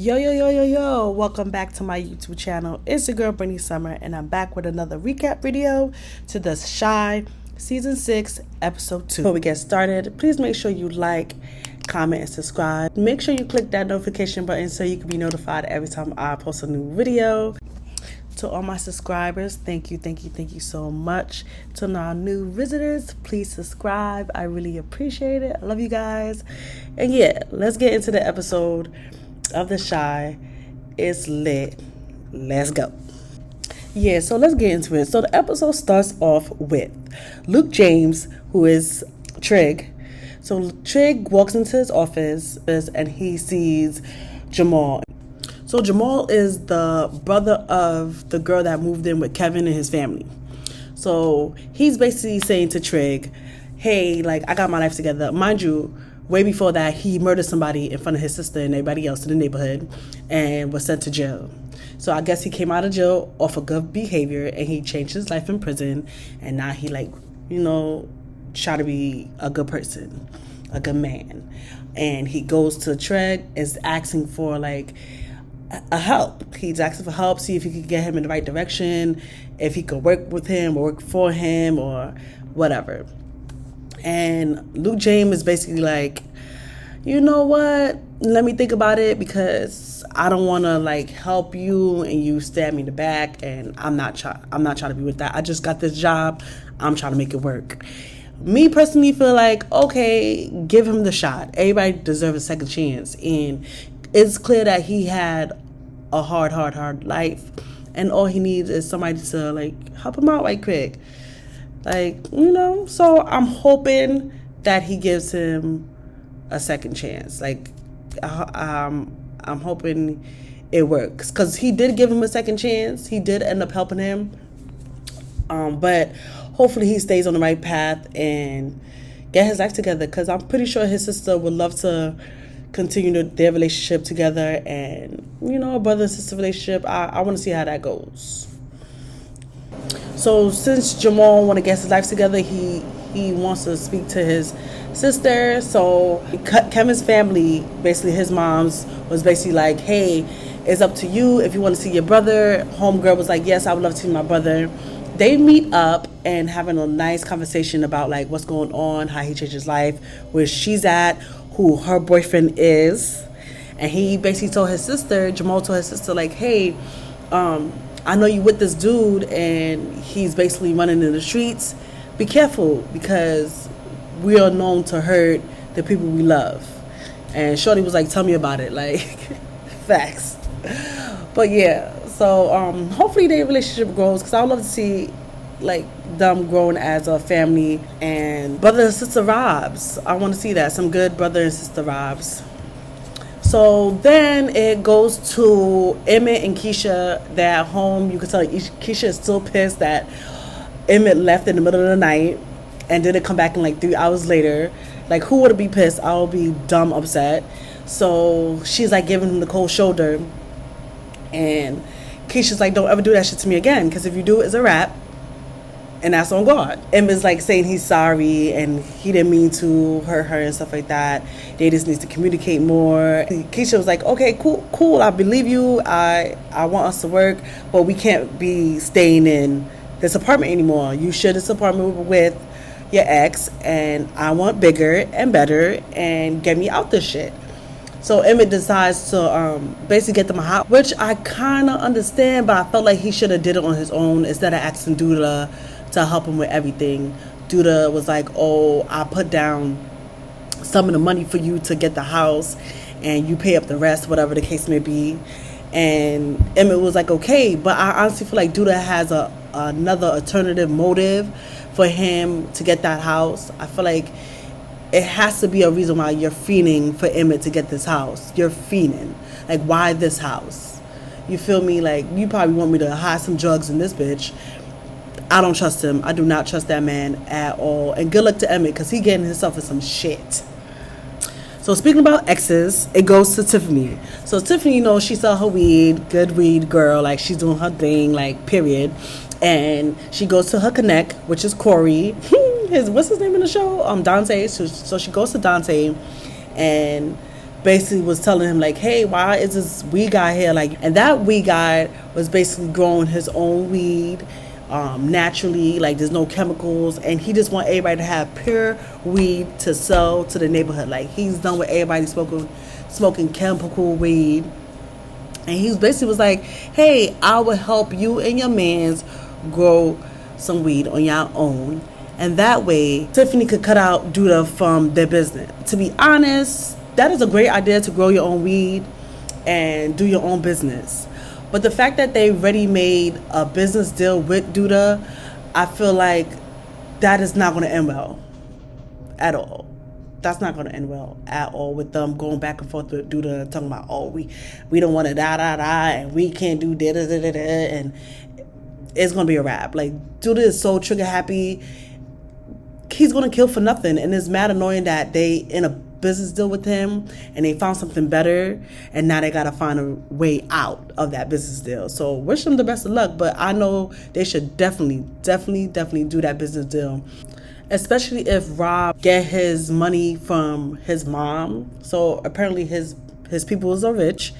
Yo, yo, yo, yo, yo, welcome back to my YouTube channel. It's your girl, Brittany Summer, and I'm back with another recap video to The Shy, Season 6, Episode 2. Before we get started, please make sure you like, comment, and subscribe. Make sure you click that notification button so you can be notified every time I post a new video. To all my subscribers, thank you so much. To our new visitors, please subscribe. I really appreciate it. I love you guys. And yeah, let's get into the episode of The Shy. It's lit. Let's go. Yeah, so let's get into it. So the episode starts off with Luke James, who is Trig. So Trig walks into his office and he sees Jamal. So Jamal is the brother of the girl that moved in with Kevin and his family. So he's basically saying to Trig, hey, like, I got my life together. Mind you, way before that, he murdered somebody in front of his sister and everybody else in the neighborhood and was sent to jail. So I guess he came out of jail off of good behavior and he changed his life in prison. And now he, try to be a good person, a good man. And he goes to Trig, is asking for, a help. He's asking for help, see if he could get him in the right direction, if he could work with him or work for him or whatever. And Luke James is basically like, you know what? Let me think about it because I don't want to help you and you stab me in the back, and I'm not trying to be with that. I just got this job. I'm trying to make it work. Me personally feel like, okay, give him the shot. Everybody deserves a second chance, and it's clear that he had a hard life, and all he needs is somebody to help him out right quick. So I'm hoping that he gives him a second chance. I'm hoping it works because he did give him a second chance. He did end up helping him. But hopefully he stays on the right path and get his life together because I'm pretty sure his sister would love to continue their relationship together, and a brother and sister relationship. I want to see how that goes. So since Jamal want to get his life together, he wants to speak to his sister. So Kevin's family, basically his mom's, was basically like, hey, it's up to you if you want to see your brother. Homegirl was like, yes, I would love to see my brother. They meet up and having a nice conversation about what's going on, how he changed his life, where she's at, who her boyfriend is. And he basically told his sister, Jamal told his sister, hey, I know you with this dude and he's basically running in the streets. Be careful because we are known to hurt the people we love. And Shorty was like, tell me about it. Facts. But yeah, so hopefully their relationship grows because I would love to see them growing as a family and brother and sister vibes. I want to see that, some good brother and sister vibes. So then it goes to Emmett and Keisha. They're at home. You can tell Keisha is still pissed that Emmett left in the middle of the night and didn't come back in 3 hours later. Who would be pissed? I would be dumb upset. So she's giving him the cold shoulder, and Keisha's don't ever do that shit to me again, because if you do, it's a wrap. And that's on God. Emma's saying he's sorry and he didn't mean to hurt her and stuff like that. They just need to communicate more. Keisha was like, okay, cool. I believe you. I want us to work, but we can't be staying in this apartment anymore. You share this apartment with your ex, and I want bigger and better, and get me out this shit. So Emmett decides to basically get them a house, which I kind of understand, but I felt like he should have did it on his own instead of asking Duda to help him with everything. Duda was like, oh, I put down some of the money for you to get the house and you pay up the rest, whatever the case may be. And Emmett was like, okay, but I honestly feel like Duda has another alternative motive for him to get that house. I feel like it has to be a reason why you're fiending for Emmett to get this house. You're fiending. Why this house? You feel me? You probably want me to hide some drugs in this bitch. I don't trust him. I do not trust that man at all. And good luck to Emmett because he getting himself in some shit. So speaking about exes, it goes to Tiffany. So Tiffany, she sell her weed, good weed girl. She's doing her thing, period. And she goes to her connect, which is Corey. What's his name in the show? Dante. So she goes to Dante, and basically was telling him like, hey, why is this weed guy here? Like, and that weed guy was basically growing his own weed naturally, like there's no chemicals, and he just want everybody to have pure weed to sell to the neighborhood. Like, he's done with everybody smoking chemical weed. And he basically was like, hey, I will help you and your mans grow some weed on your own. And that way, Tiffany could cut out Duda from their business. To be honest, that is a great idea, to grow your own weed and do your own business. But the fact that they already made a business deal with Duda, I feel like that is not going to end well at all. That's not going to end well at all, with them going back and forth with Duda, talking about, oh, we don't want to and we can't do da-da-da-da-da, and it's going to be a wrap. Like, Duda is so trigger happy. He's going to kill for nothing, and it's mad annoying that they in a business deal with him and they found something better, and now they got to find a way out of that business deal. So wish them the best of luck, but I know they should definitely do that business deal, especially if Rob get his money from his mom. So apparently his people are rich,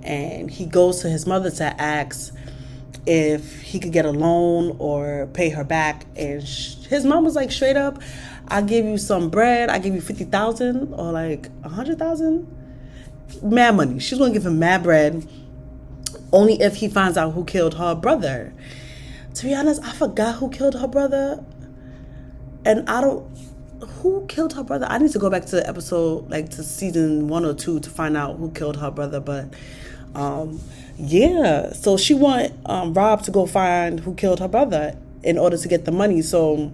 and he goes to his mother to ask if he could get a loan or pay her back, and his mom was like, straight up, I'll give you some bread. I give you 50,000 or like 100,000. Mad money. She's gonna give him mad bread, only if he finds out who killed her brother. To be honest, I forgot who killed her brother, and who killed her brother. I need to go back to the episode, like to season 1 or 2, to find out who killed her brother. But yeah, so she want Rob to go find who killed her brother in order to get the money. So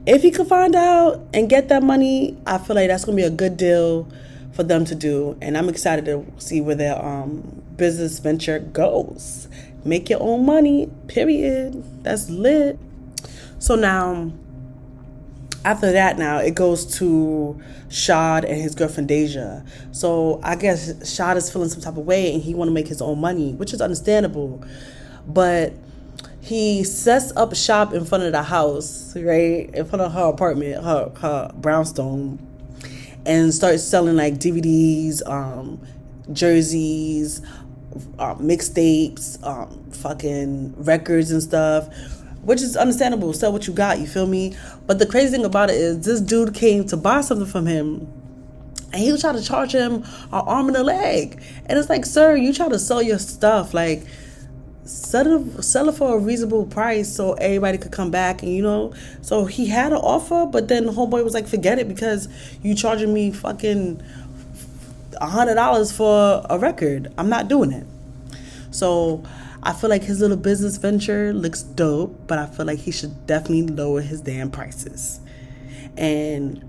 if he could find out and get that money, I feel like that's going to be a good deal for them to do. And I'm excited to see where their business venture goes. Make your own money, period. That's lit. So now, after that, now it goes to Shad and his girlfriend Deja. So I guess Shad is feeling some type of way, and he want to make his own money, which is understandable. But he sets up shop in front of the house, right? In front of her apartment, her brownstone, and starts selling like DVDs, jerseys, mixtapes, fucking records and stuff, which is understandable. Sell what you got, you feel me? But the crazy thing about it is, this dude came to buy something from him, and he was trying to charge him an arm and a leg. And it's like, sir, you try to sell your stuff, like, sell it for a reasonable price so everybody could come back. And so he had an offer, but then the homeboy was like, forget it, because you charging me fucking $100 for a record. I'm not doing it. So I feel like his little business venture looks dope, but I feel like he should definitely lower his damn prices. And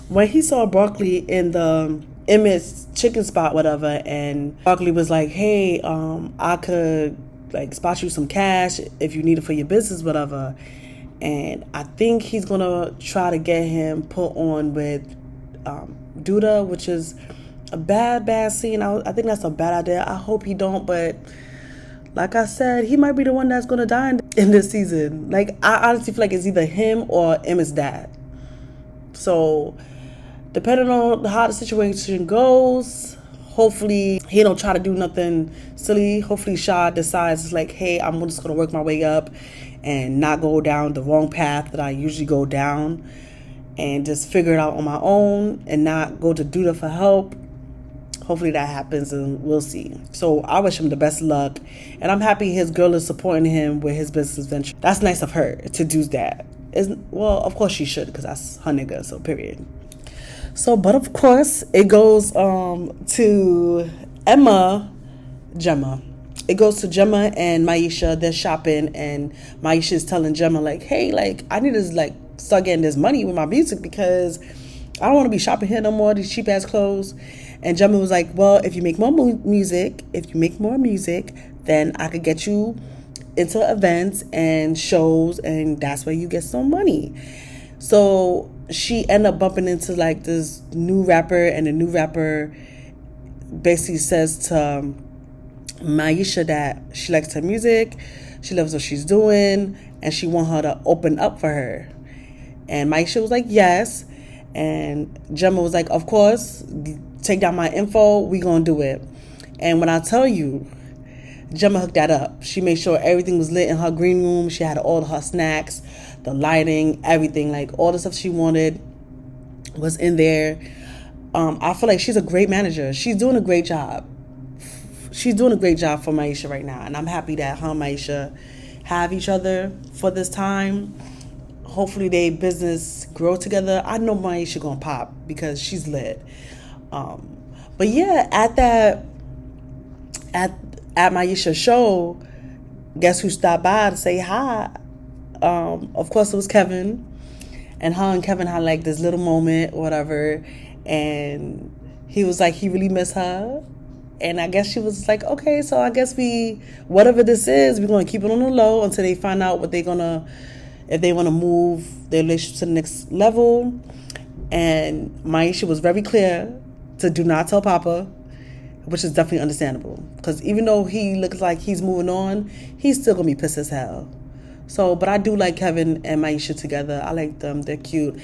when he saw Broccoli in the Emmett's chicken spot, whatever, and Broccoli was like, hey, I could like spot you some cash if you need it for your business, whatever. And I think he's gonna try to get him put on with Duda, which is a bad scene. I think that's a bad idea. I hope he don't, but like I said, he might be the one that's gonna die in this season. Like, I honestly feel like it's either him or Emma's dad. So depending on how the situation goes, hopefully he don't try to do nothing silly. Hopefully Shad decides, like, hey, I'm just going to work my way up and not go down the wrong path that I usually go down, and just figure it out on my own and not go to Duda for help. Hopefully that happens, and we'll see. So I wish him the best luck, and I'm happy his girl is supporting him with his business venture. That's nice of her to do that. Well, of course she should, because that's her nigga, so period. So, but of course, it goes to Gemma. It goes to Gemma and Maisha. They're shopping, and Maisha is telling Gemma, like, hey, like, I need to, like, start getting this money with my music, because I don't want to be shopping here no more, these cheap-ass clothes. And Gemma was like, well, if you make more music, then I could get you into events and shows, and that's where you get some money. So she ended up bumping into like this new rapper, and the new rapper basically says to Maisha that she likes her music, she loves what she's doing, and she want her to open up for her. And Maisha was like, yes. And Gemma was like, of course, take down my info, we gonna do it. And when I tell you, Gemma hooked that up. She made sure everything was lit in her green room. She had all her snacks, the lighting, everything. Like, all the stuff she wanted was in there. I feel like she's a great manager. She's doing a great job. She's doing a great job for Maisha right now. And I'm happy that her and Maisha have each other for this time. Hopefully their business grow together. I know Maisha gonna pop because she's lit. But yeah, at Maisha's show, guess who stopped by to say hi? Of course it was Kevin. And her and Kevin had like this little moment or whatever. And he was like, he really missed her. And I guess she was like, okay, so I guess whatever this is, we're going to keep it on the low until they find out if they want to move their relationship to the next level. And Maisha was very clear to do not tell Papa, which is definitely understandable. Because even though he looks like he's moving on, he's still going to be pissed as hell. So, but I do like Kevin and Maisha together. I like them. They're cute.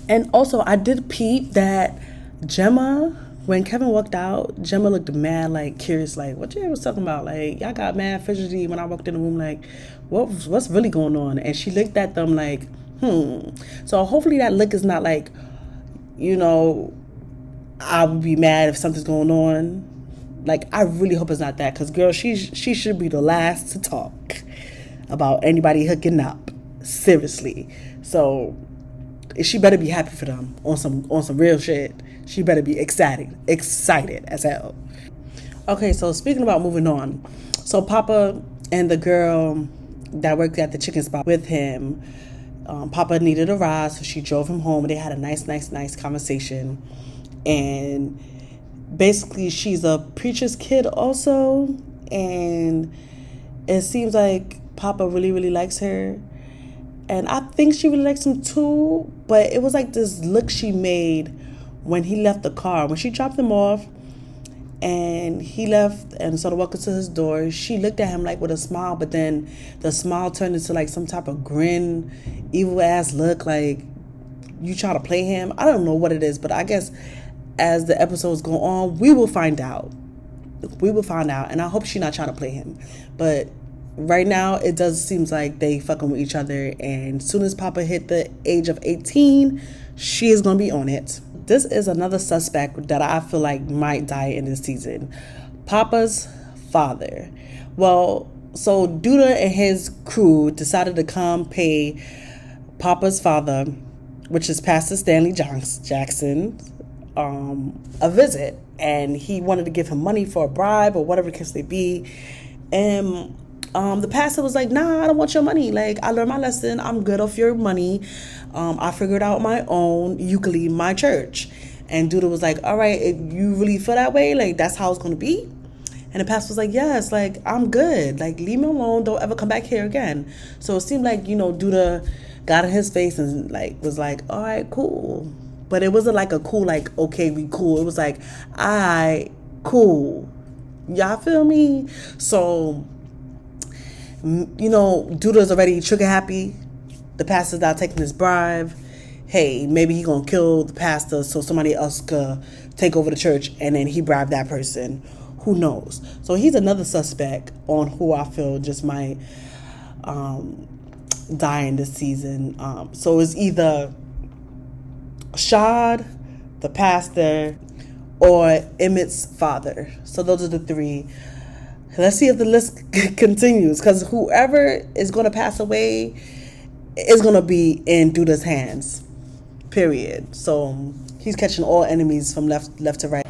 And also, I did peep that Gemma, when Kevin walked out, Gemma looked mad, like, curious, like, what you was talking about? Like, y'all got mad fidgety when I walked in the room, like, what's really going on? And she looked at them like, So hopefully that look is not like, I would be mad if something's going on. Like, I really hope it's not that. Because, girl, she should be the last to talk about anybody hooking up. Seriously. So she better be happy for them on some real shit. She better be excited as hell. Okay, so speaking about moving on. So Papa and the girl that worked at the chicken spot with him, Papa needed a ride, so she drove him home. They had a nice conversation. And basically she's a preacher's kid also. And it seems like Papa really, really likes her. And I think she really likes him too. But it was like this look she made when he left the car. When she dropped him off and he left and started walking to his door, she looked at him like with a smile. But then the smile turned into like some type of grin, evil ass look, like you try to play him. I don't know what it is, but I guess as the episodes go on, we will find out. And I hope she's not trying to play him. But right now, it does seems like they fucking with each other. And as soon as Papa hit the age of 18, she is going to be on it. This is another suspect that I feel like might die in this season. Papa's father. Well, so Duda and his crew decided to come pay Papa's father, which is Pastor Stanley Jackson, a visit. And he wanted to give him money for a bribe or whatever the case may be. And the pastor was like, nah, I don't want your money. Like, I learned my lesson. I'm good off your money. I figured out my own. You can leave my church. And Duda was like, all right, if you really feel that way, like, that's how it's going to be? And the pastor was like, yes, like, I'm good. Like, leave me alone. Don't ever come back here again. So it seemed like, Duda got in his face and, like, was like, all right, cool. But it wasn't like a cool, like, okay, we cool. It was like, all right, cool. Y'all feel me? So, Duda's already trigger happy. The pastor's not taking his bribe. Hey, maybe he gonna kill the pastor so somebody else could take over the church and then he bribed that person. Who knows? So he's another suspect on who I feel just might die in this season. So it's either Shad, the pastor, or Emmett's father. So those are the three. Let's see if the list continues, because whoever is going to pass away is going to be in Duda's hands, period. So he's catching all enemies from left to right,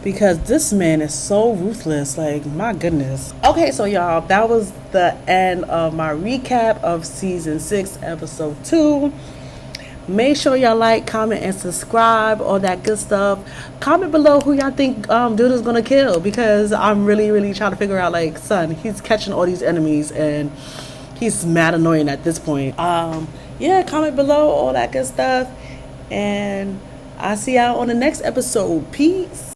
because this man is so ruthless. Like, my goodness. Okay, so y'all, that was the end of my recap of season 6 episode 2. Make sure y'all like, comment, and subscribe, all that good stuff. Comment below who y'all think Duda's gonna kill, because I'm really, really trying to figure out, like, son, he's catching all these enemies and he's mad annoying at this point. Yeah, comment below, all that good stuff. And I'll see y'all on the next episode. Peace.